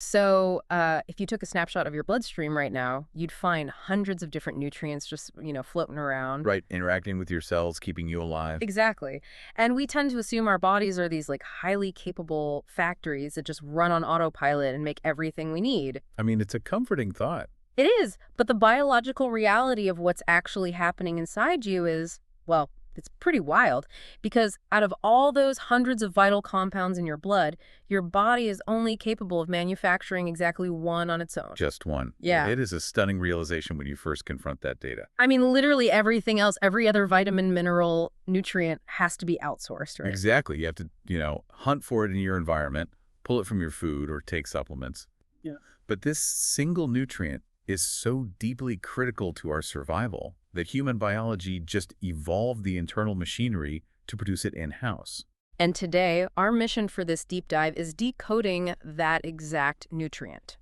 So if you took a snapshot of your bloodstream right now, you'd find hundreds of different nutrients just, floating around. Right, interacting with your cells, keeping you alive. Exactly. And we tend to assume our bodies are these like highly capable factories that just run on autopilot and make everything we need. I mean, it's a comforting thought. It is, but the biological reality of what's actually happening inside you is, well, it's pretty wild because out of all those hundreds of vital compounds in your blood, your body is only capable of manufacturing exactly one on its own. Just one. Yeah. It is a stunning realization when you first confront that data. I mean, literally everything else, every other vitamin, mineral, nutrient has to be outsourced, right? Exactly. You have to, hunt for it in your environment, pull it from your food, or take supplements. Yeah. But this single nutrient is so deeply critical to our survival that human biology just evolved the internal machinery to produce it in-house. And today, our mission for this deep dive is decoding that exact nutrient.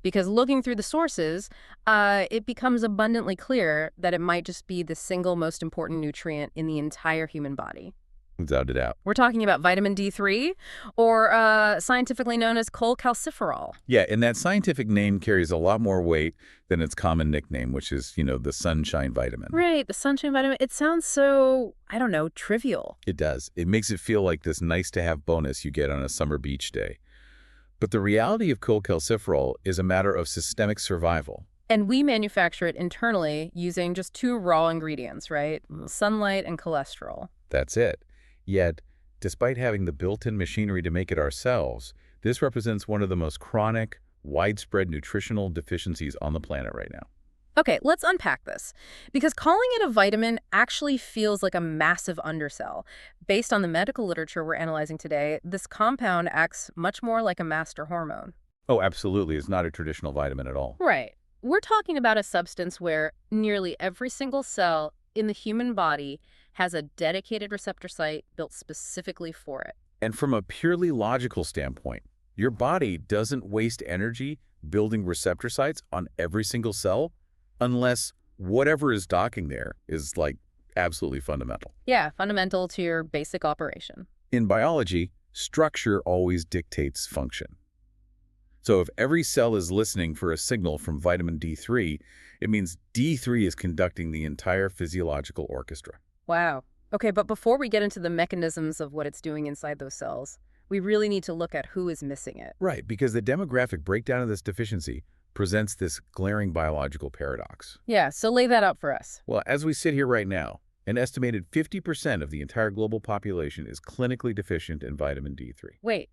Because looking through the sources, it becomes abundantly clear that it might just be the single most important nutrient in the entire human body. Without a doubt. We're talking about vitamin D3, or scientifically known as cholecalciferol. Yeah, and that scientific name carries a lot more weight than its common nickname, which is, the sunshine vitamin. Right, the sunshine vitamin. It sounds so, I don't know, trivial. It does. It makes it feel like this nice-to-have bonus you get on a summer beach day. But the reality of cholecalciferol is a matter of systemic survival. And we manufacture it internally using just two raw ingredients, right? Sunlight and cholesterol. That's it. Yet, despite having the built-in machinery to make it ourselves, this represents one of the most chronic, widespread nutritional deficiencies on the planet right now. Okay, let's unpack this. Because calling it a vitamin actually feels like a massive undersell. Based on the medical literature we're analyzing today, this compound acts much more like a master hormone. Oh, absolutely. It's not a traditional vitamin at all. Right. We're talking about a substance where nearly every single cell in the human body has a dedicated receptor site built specifically for it. And from a purely logical standpoint, your body doesn't waste energy building receptor sites on every single cell unless whatever is docking there is, absolutely fundamental. Yeah, fundamental to your basic operation. In biology, structure always dictates function. So if every cell is listening for a signal from vitamin D3, it means D3 is conducting the entire physiological orchestra. Wow. Okay, but before we get into the mechanisms of what it's doing inside those cells, we really need to look at who is missing it. Right, because the demographic breakdown of this deficiency presents this glaring biological paradox. Yeah, so lay that out for us. Well, as we sit here right now, an estimated 50% of the entire global population is clinically deficient in vitamin D3. Wait,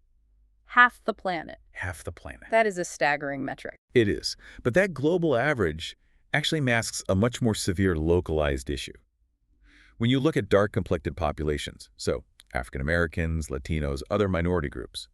half the planet. Half the planet. That is a staggering metric. It is. But that global average actually masks a much more severe localized issue. When you look at dark-complected populations, so African Americans, Latinos, other minority groups,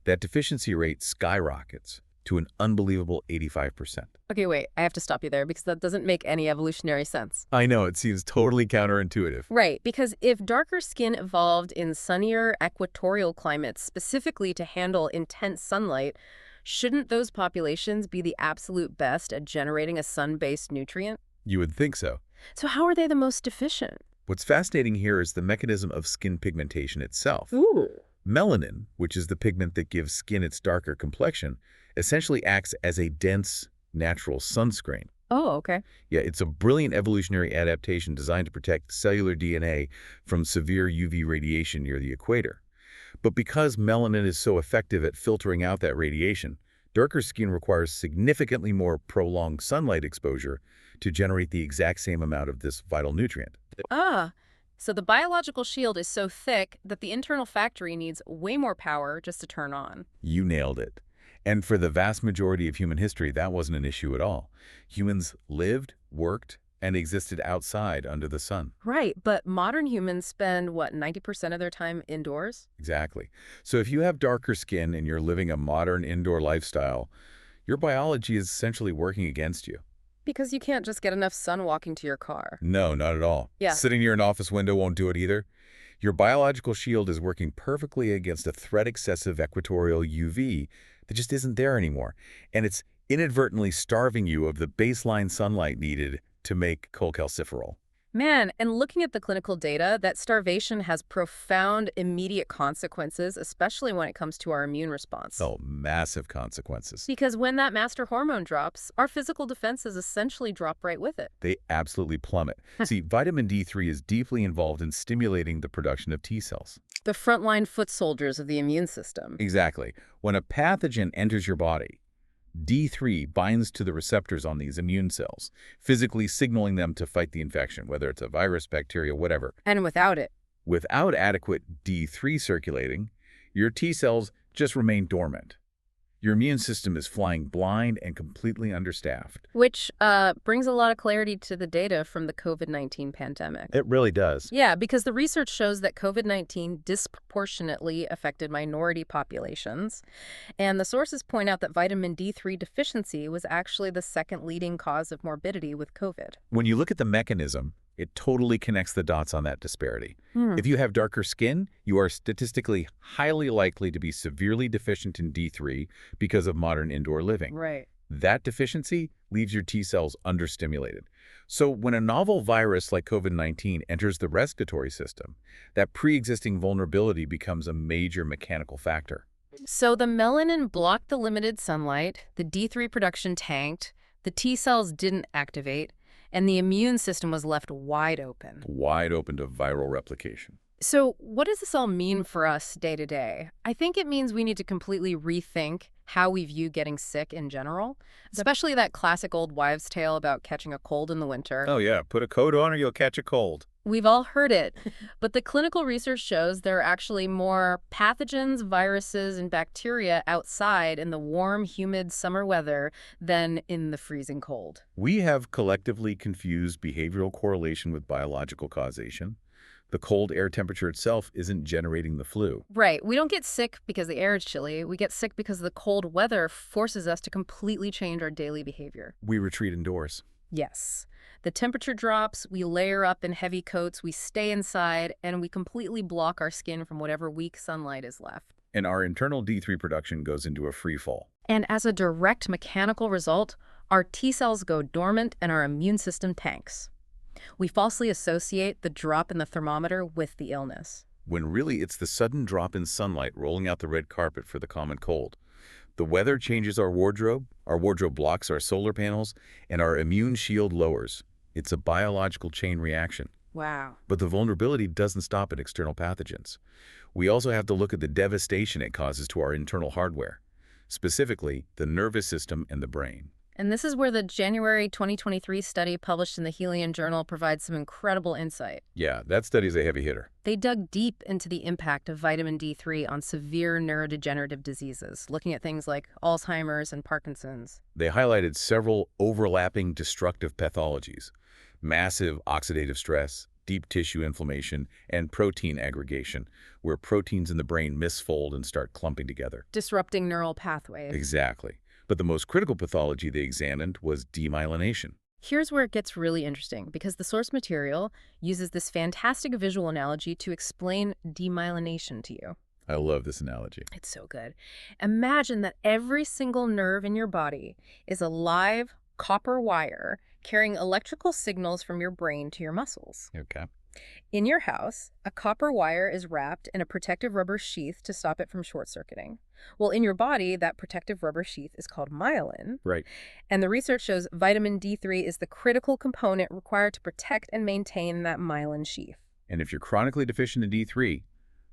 that deficiency rate skyrockets to an unbelievable 85%. Okay, wait, I have to stop you there because that doesn't make any evolutionary sense. I know, it seems totally counterintuitive. Right, because if darker skin evolved in sunnier equatorial climates specifically to handle intense sunlight, shouldn't those populations be the absolute best at generating a sun-based nutrient? You would think so. So how are they the most deficient? What's fascinating here is the mechanism of skin pigmentation itself. Ooh. Melanin, which is the pigment that gives skin its darker complexion, essentially acts as a dense, natural sunscreen. Oh, okay. Yeah, it's a brilliant evolutionary adaptation designed to protect cellular DNA from severe UV radiation near the equator. But because melanin is so effective at filtering out that radiation, darker skin requires significantly more prolonged sunlight exposure to generate the exact same amount of this vital nutrient. Ah, so the biological shield is so thick that the internal factory needs way more power just to turn on. You nailed it. And for the vast majority of human history, that wasn't an issue at all. Humans lived, worked, and existed outside under the sun. Right, but modern humans spend, what, 90% of their time indoors? Exactly. So if you have darker skin and you're living a modern indoor lifestyle, your biology is essentially working against you. Because you can't just get enough sun walking to your car. No, not at all. Yeah. Sitting near an office window won't do it either. Your biological shield is working perfectly against a threat-excessive equatorial UV that just isn't there anymore. And it's inadvertently starving you of the baseline sunlight needed to make cholecalciferol. Man, and looking at the clinical data, that starvation has profound immediate consequences, especially when it comes to our immune response. Oh, massive consequences. Because when that master hormone drops, our physical defenses essentially drop right with it. They absolutely plummet. See, vitamin D3 is deeply involved in stimulating the production of T cells. The frontline foot soldiers of the immune system. Exactly. When a pathogen enters your body, D3 binds to the receptors on these immune cells, physically signaling them to fight the infection, whether it's a virus, bacteria, whatever. And without it, Without adequate D3 circulating, your T cells just remain dormant. Your immune system is flying blind and completely understaffed. which brings a lot of clarity to the data from the COVID-19 pandemic. It really does. Yeah, because the research shows that COVID-19 disproportionately affected minority populations. And the sources point out that vitamin D3 deficiency was actually the second leading cause of morbidity with COVID. When you look at the mechanism, it totally connects the dots on that disparity. If you have darker skin, you are statistically highly likely to be severely deficient in D3 because of modern indoor living. Right. That deficiency leaves your T cells understimulated. So when a novel virus like COVID-19 enters the respiratory system, that pre-existing vulnerability becomes a major mechanical factor. So the melanin blocked the limited sunlight, the D3 production tanked, the T cells didn't activate, and the immune system was left wide open. Wide open to viral replication. So what does this all mean for us day to day? I think it means we need to completely rethink how we view getting sick in general, especially that classic old wives' tale about catching a cold in the winter. Oh yeah, put a coat on or you'll catch a cold. We've all heard it, but the clinical research shows there are actually more pathogens, viruses, and bacteria outside in the warm, humid summer weather than in the freezing cold. We have collectively confused behavioral correlation with biological causation. The cold air temperature itself isn't generating the flu. Right. We don't get sick because the air is chilly. We get sick because the cold weather forces us to completely change our daily behavior. We retreat indoors. Yes. The temperature drops, we layer up in heavy coats, we stay inside, and we completely block our skin from whatever weak sunlight is left. And our internal D3 production goes into a free fall. And as a direct mechanical result, our T cells go dormant and our immune system tanks. We falsely associate the drop in the thermometer with the illness. When really it's the sudden drop in sunlight rolling out the red carpet for the common cold. The weather changes our wardrobe blocks our solar panels, and our immune shield lowers. It's a biological chain reaction. Wow. But the vulnerability doesn't stop at external pathogens. We also have to look at the devastation it causes to our internal hardware, specifically the nervous system and the brain. And this is where the January 2023 study published in the Helion Journal provides some incredible insight. Yeah, that study's a heavy hitter. They dug deep into the impact of vitamin D3 on severe neurodegenerative diseases, looking at things like Alzheimer's and Parkinson's. They highlighted several overlapping destructive pathologies: massive oxidative stress, deep tissue inflammation, and protein aggregation, where proteins in the brain misfold and start clumping together. Disrupting neural pathways. Exactly. But the most critical pathology they examined was demyelination. Here's where it gets really interesting, because the source material uses this fantastic visual analogy to explain demyelination to you. I love this analogy. It's so good. Imagine that every single nerve in your body is a live copper wire carrying electrical signals from your brain to your muscles. Okay. In your house, a copper wire is wrapped in a protective rubber sheath to stop it from short-circuiting. Well, in your body, that protective rubber sheath is called myelin. Right. And the research shows vitamin D3 is the critical component required to protect and maintain that myelin sheath. And if you're chronically deficient in D3,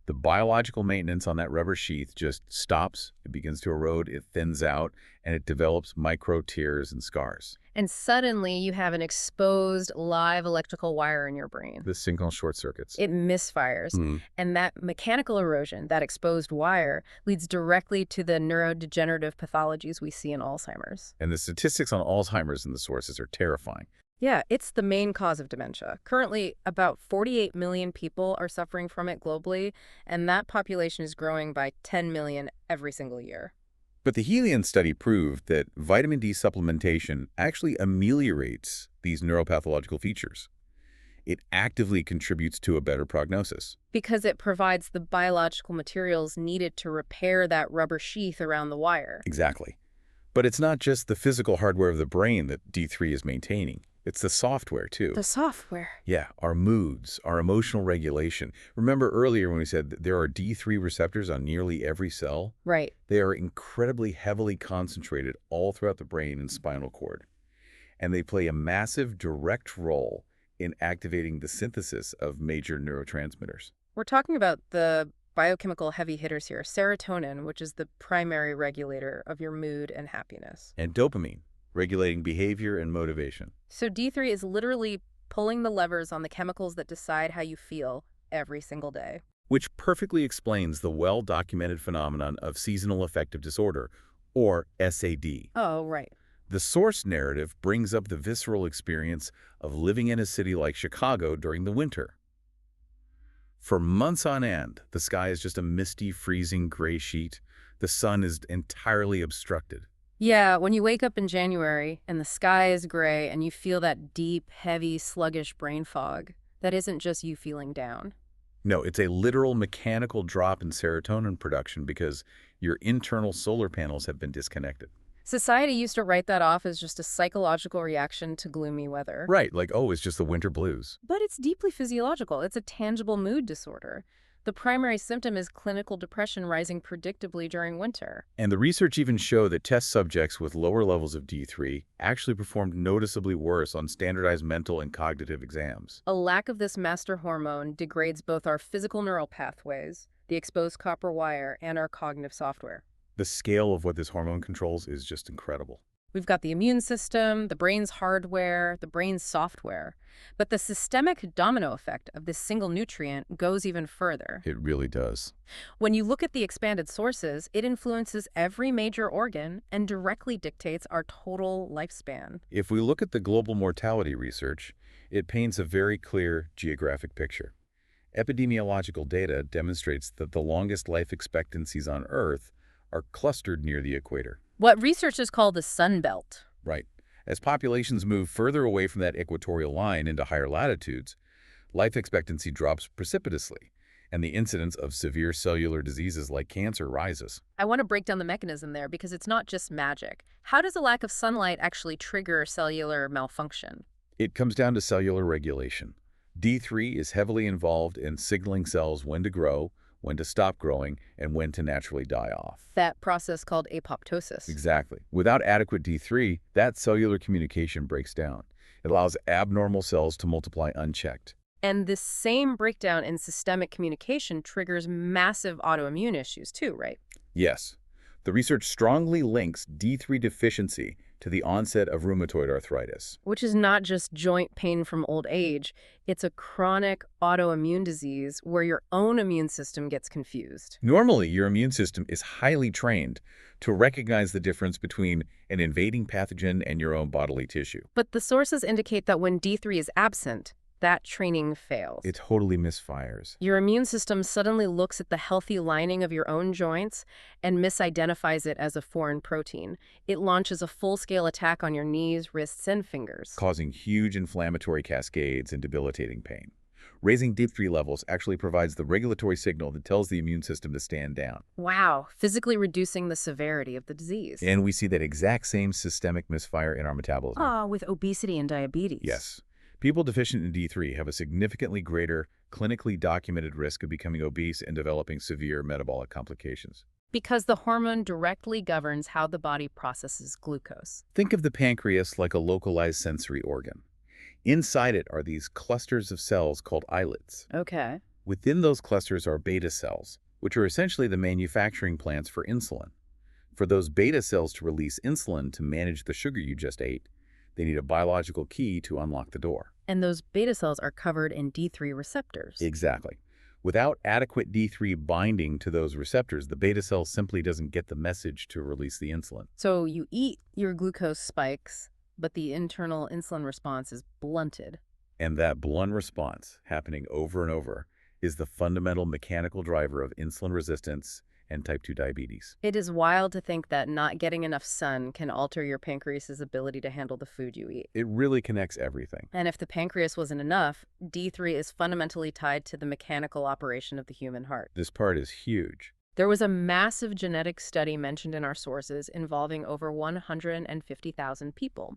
the biological maintenance on that rubber sheath just stops, it begins to erode, it thins out, and it develops micro tears and scars. And suddenly you have an exposed live electrical wire in your brain. The signal short circuits. It misfires. And that mechanical erosion, that exposed wire, leads directly to the neurodegenerative pathologies we see in Alzheimer's. And the statistics on Alzheimer's in the sources are terrifying. Yeah, it's the main cause of dementia. Currently, about 48 million people are suffering from it globally, and that population is growing by 10 million every single year. But the Helion study proved that vitamin D supplementation actually ameliorates these neuropathological features. It actively contributes to a better prognosis. Because it provides the biological materials needed to repair that rubber sheath around the wire. Exactly. But it's not just the physical hardware of the brain that D3 is maintaining. It's the software, too. The software. Yeah, our moods, our emotional regulation. Remember earlier when we said that there are D3 receptors on nearly every cell? Right. They are incredibly heavily concentrated all throughout the brain and spinal cord, and they play a massive direct role in activating the synthesis of major neurotransmitters. We're talking about the biochemical heavy hitters here. Serotonin, which is the primary regulator of your mood and happiness. And dopamine, regulating behavior and motivation. So D3 is literally pulling the levers on the chemicals that decide how you feel every single day. Which perfectly explains the well-documented phenomenon of seasonal affective disorder, or SAD. Oh, right. The source narrative brings up the visceral experience of living in a city like Chicago during the winter. For months on end, the sky is just a misty, freezing gray sheet. The sun is entirely obstructed. Yeah, when you wake up in January and the sky is gray and you feel that deep, heavy, sluggish brain fog, that isn't just you feeling down. No, it's a literal mechanical drop in serotonin production because your internal solar panels have been disconnected. Society used to write that off as just a psychological reaction to gloomy weather. Right, like, oh, it's just the winter blues. But it's deeply physiological. It's a tangible mood disorder. The primary symptom is clinical depression rising predictably during winter. And the research even showed that test subjects with lower levels of D3 actually performed noticeably worse on standardized mental and cognitive exams. A lack of this master hormone degrades both our physical neural pathways, the exposed copper wire, and our cognitive software. The scale of what this hormone controls is just incredible. We've got the immune system, the brain's hardware, the brain's software. But the systemic domino effect of this single nutrient goes even further. It really does. When you look at the expanded sources, it influences every major organ and directly dictates our total lifespan. If we look at the global mortality research, it paints a very clear geographic picture. Epidemiological data demonstrates that the longest life expectancies on Earth are clustered near the equator. What researchers call the Sun Belt. Right. As populations move further away from that equatorial line into higher latitudes, life expectancy drops precipitously, and the incidence of severe cellular diseases like cancer rises. I want to break down the mechanism there because it's not just magic. How does a lack of sunlight actually trigger cellular malfunction? It comes down to cellular regulation. D3 is heavily involved in signaling cells when to grow, when to stop growing, and when to naturally die off. That process called apoptosis. Exactly. Without adequate D3, that cellular communication breaks down. It allows abnormal cells to multiply unchecked. And this same breakdown in systemic communication triggers massive autoimmune issues too, right? Yes. The research strongly links D3 deficiency to the onset of rheumatoid arthritis. Which is not just joint pain from old age. It's a chronic autoimmune disease where your own immune system gets confused. Normally, your immune system is highly trained to recognize the difference between an invading pathogen and your own bodily tissue. But the sources indicate that when D3 is absent, that training fails. It totally misfires. Your immune system suddenly looks at the healthy lining of your own joints and misidentifies it as a foreign protein. It launches a full-scale attack on your knees, wrists, and fingers. Causing huge inflammatory cascades and debilitating pain. Raising D3 levels actually provides the regulatory signal that tells the immune system to stand down. Wow, physically reducing the severity of the disease. And we see that exact same systemic misfire in our metabolism. With obesity and diabetes. Yes. People deficient in D3 have a significantly greater, clinically documented risk of becoming obese and developing severe metabolic complications. Because the hormone directly governs how the body processes glucose. Think of the pancreas like a localized sensory organ. Inside it are these clusters of cells called islets. Okay. Within those clusters are beta cells, which are essentially the manufacturing plants for insulin. For those beta cells to release insulin to manage the sugar you just ate, they need a biological key to unlock the door. And those beta cells are covered in D3 receptors. Exactly. Without adequate D3 binding to those receptors, the beta cell simply doesn't get the message to release the insulin. So you eat your glucose spikes, but the internal insulin response is blunted. And that blunt response, happening over and over, is the fundamental mechanical driver of insulin resistance and type 2 diabetes. It is wild to think that not getting enough sun can alter your pancreas's ability to handle the food you eat. It really connects everything. And if the pancreas wasn't enough, D3 is fundamentally tied to the mechanical operation of the human heart. This part is huge. There was a massive genetic study mentioned in our sources involving over 150,000 people.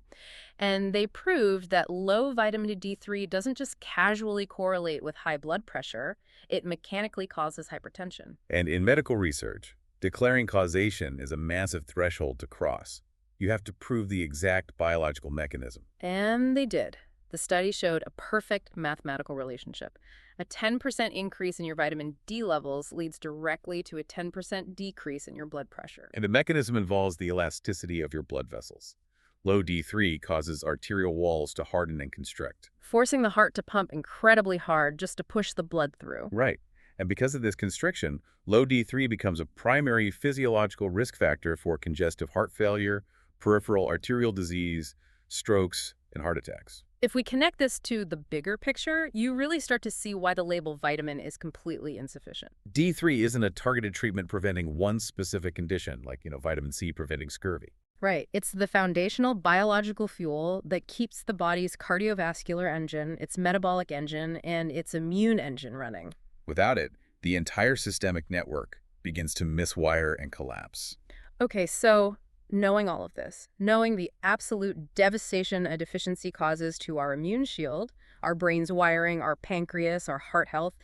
And they proved that low vitamin D3 doesn't just casually correlate with high blood pressure, it mechanically causes hypertension. And in medical research, declaring causation is a massive threshold to cross. You have to prove the exact biological mechanism. And they did. The study showed a perfect mathematical relationship. A 10% increase in your vitamin D levels leads directly to a 10% decrease in your blood pressure. And the mechanism involves the elasticity of your blood vessels. Low D3 causes arterial walls to harden and constrict. Forcing the heart to pump incredibly hard just to push the blood through. Right. And because of this constriction, low D3 becomes a primary physiological risk factor for congestive heart failure, peripheral arterial disease, strokes, and heart attacks. If we connect this to the bigger picture, you really start to see why the label vitamin is completely insufficient. D3 isn't a targeted treatment preventing one specific condition, like, vitamin C preventing scurvy. Right. It's the foundational biological fuel that keeps the body's cardiovascular engine, its metabolic engine, and its immune engine running. Without it, the entire systemic network begins to miswire and collapse. Okay, so knowing all of this, knowing the absolute devastation a deficiency causes to our immune shield, our brain's wiring, our pancreas, our heart health,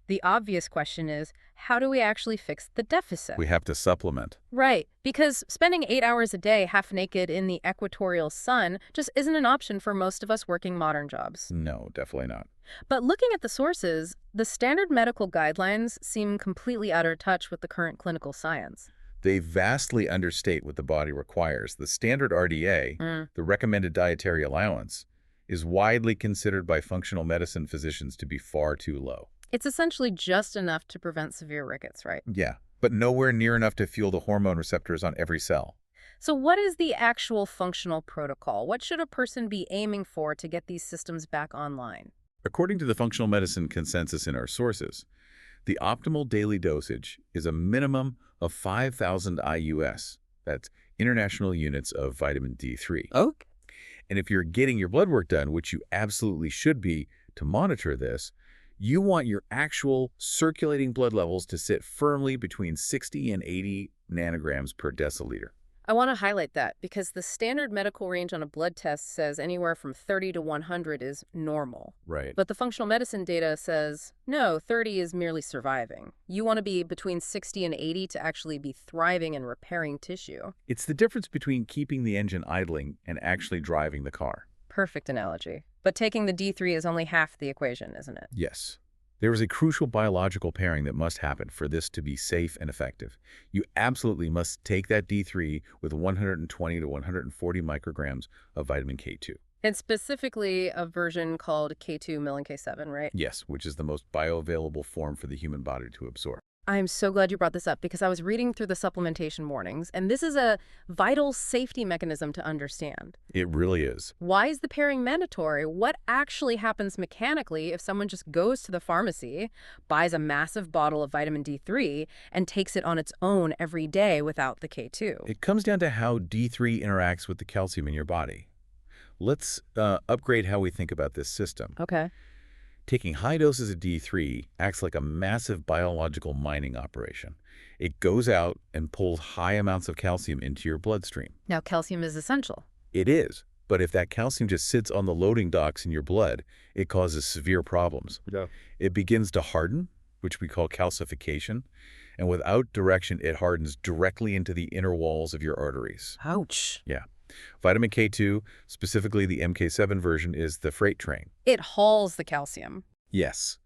the obvious question is, how do we actually fix the deficit? We have to supplement. Right, because spending 8 hours a day half naked in the equatorial sun just isn't an option for most of us working modern jobs. No, definitely not. But looking at the sources, the standard medical guidelines seem completely out of touch with the current clinical science. They vastly understate what the body requires. The standard RDA, the recommended dietary allowance, is widely considered by functional medicine physicians to be far too low. It's essentially just enough to prevent severe rickets, right? Yeah, but nowhere near enough to fuel the hormone receptors on every cell. So what is the actual functional protocol? What should a person be aiming for to get these systems back online? According to the functional medicine consensus in our sources, the optimal daily dosage is a minimum of 5,000 IUS. That's international units of vitamin D3. Okay. And if you're getting your blood work done, which you absolutely should be to monitor this, you want your actual circulating blood levels to sit firmly between 60 and 80 nanograms per deciliter. I want to highlight that because the standard medical range on a blood test says anywhere from 30 to 100 is normal. Right. But the functional medicine data says, no, 30 is merely surviving. You want to be between 60 and 80 to actually be thriving and repairing tissue. It's the difference between keeping the engine idling and actually driving the car. Perfect analogy. But taking the D3 is only half the equation, isn't it? Yes. There is a crucial biological pairing that must happen for this to be safe and effective. You absolutely must take that D3 with 120 to 140 micrograms of vitamin K2. And specifically a version called K2 Millen K7, right? Yes, which is the most bioavailable form for the human body to absorb. I'm so glad you brought this up because I was reading through the supplementation warnings, and this is a vital safety mechanism to understand. It really is. Why is the pairing mandatory? What actually happens mechanically if someone just goes to the pharmacy, buys a massive bottle of vitamin D3, and takes it on its own every day without the K2? It comes down to how D3 interacts with the calcium in your body. Let's upgrade how we think about this system. Okay. Taking high doses of D3 acts like a massive biological mining operation. It goes out and pulls high amounts of calcium into your bloodstream. Now, calcium is essential. It is, but if that calcium just sits on the loading docks in your blood, it causes severe problems. Yeah. It begins to harden, which we call calcification, and without direction, it hardens directly into the inner walls of your arteries. Ouch. Yeah. Vitamin K2, specifically the MK7 version, is the freight train. It hauls the calcium. Yes.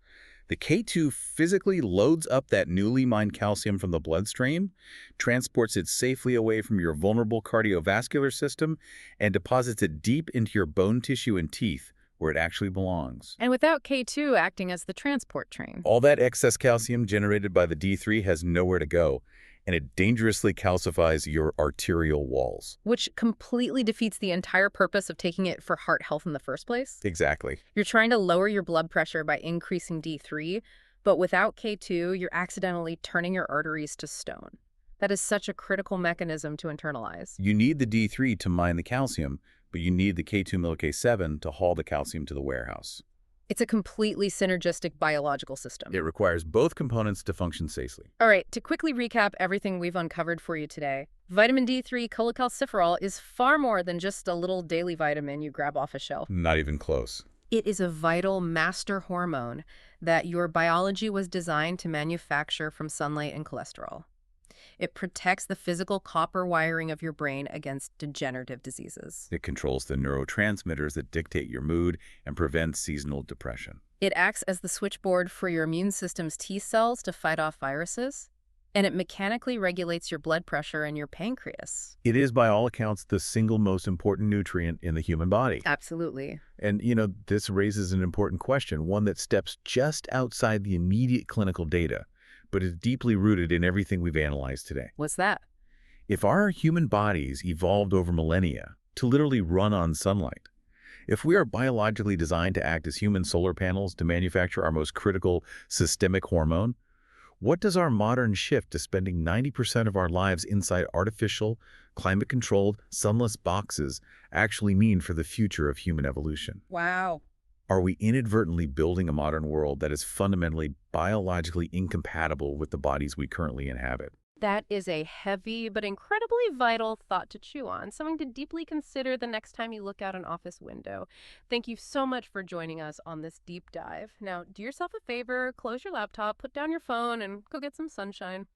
The K2 physically loads up that newly mined calcium from the bloodstream, transports it safely away from your vulnerable cardiovascular system, and deposits it deep into your bone tissue and teeth, where it actually belongs. And without K2 acting as the transport train. All that excess calcium generated by the D3 has nowhere to go, and it dangerously calcifies your arterial walls. Which completely defeats the entire purpose of taking it for heart health in the first place. Exactly. You're trying to lower your blood pressure by increasing D3, but without K2, you're accidentally turning your arteries to stone. That is such a critical mechanism to internalize. You need the D3 to mine the calcium, but you need the K2 K7 to haul the calcium to the warehouse. It's a completely synergistic biological system. It requires both components to function safely. All right, to quickly recap everything we've uncovered for you today, vitamin D3 cholecalciferol is far more than just a little daily vitamin you grab off a shelf. Not even close. It is a vital master hormone that your biology was designed to manufacture from sunlight and cholesterol. It protects the physical copper wiring of your brain against degenerative diseases. It controls the neurotransmitters that dictate your mood and prevents seasonal depression. It acts as the switchboard for your immune system's T cells to fight off viruses, and it mechanically regulates your blood pressure and your pancreas. It is, by all accounts, the single most important nutrient in the human body. Absolutely. And, this raises an important question, one that steps just outside the immediate clinical data, but is deeply rooted in everything we've analyzed today. What's that? If our human bodies evolved over millennia to literally run on sunlight, if we are biologically designed to act as human solar panels to manufacture our most critical systemic hormone, what does our modern shift to spending 90% of our lives inside artificial, climate-controlled, sunless boxes actually mean for the future of human evolution? Wow. Are we inadvertently building a modern world that is fundamentally biologically incompatible with the bodies we currently inhabit? That is a heavy but incredibly vital thought to chew on, something to deeply consider the next time you look out an office window. Thank you so much for joining us on this deep dive. Now, do yourself a favor, close your laptop, put down your phone, and go get some sunshine.